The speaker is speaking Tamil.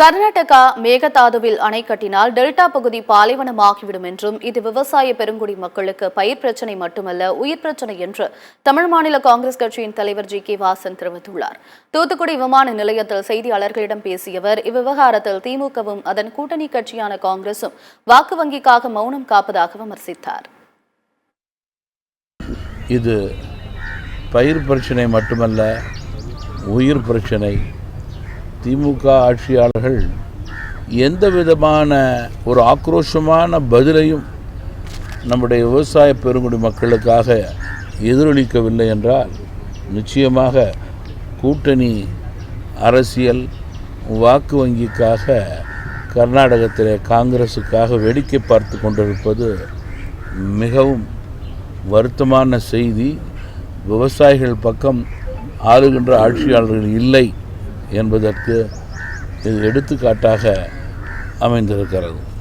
கர்நாடகா மேகதாதுவில் அணை கட்டினால் டெல்டா பகுதி பாலைவனமாகிவிடும் என்றும் இது விவசாய பெருங்குடி மக்களுக்கு பயிர் பிரச்சினை மட்டுமல்ல உயிர் பிரச்சினை என்று தமிழ் மாநில காங்கிரஸ் கட்சியின் தலைவர் ஜி.கே. வாசன் தெரிவித்துள்ளார். தூத்துக்குடி விமான நிலையத்தில் செய்தியாளர்களிடம் பேசிய அவர் இவ்விவகாரத்தில் திமுகவும் அதன் கூட்டணி கட்சியான காங்கிரசும் வாக்கு வங்கிக்காக மௌனம் காப்பதாக விமர்சித்தார். இது பயிர் பிரச்சினை மட்டுமல்ல உயிர் பிரச்சினை. திமுக ஆட்சியாளர்கள் எந்த விதமான ஒரு ஆக்ரோஷமான பதிலையும் நம்முடைய விவசாய பெருங்குடி மக்களுக்காக எதிரொலிக்கவில்லை என்றால் நிச்சயமாக கூட்டணி அரசியல் வாக்கு வங்கிக்காக கர்நாடகத்திலே காங்கிரஸுக்காக வேடிக்கை பார்த்து கொண்டிருப்பது மிகவும் வருத்தமான செய்தி. விவசாயிகள் பக்கம் ஆளுகின்ற ஆட்சியாளர்கள் இல்லை என்பதற்கு இது எடுத்துக்காட்டாக அமைந்திருக்கிறது.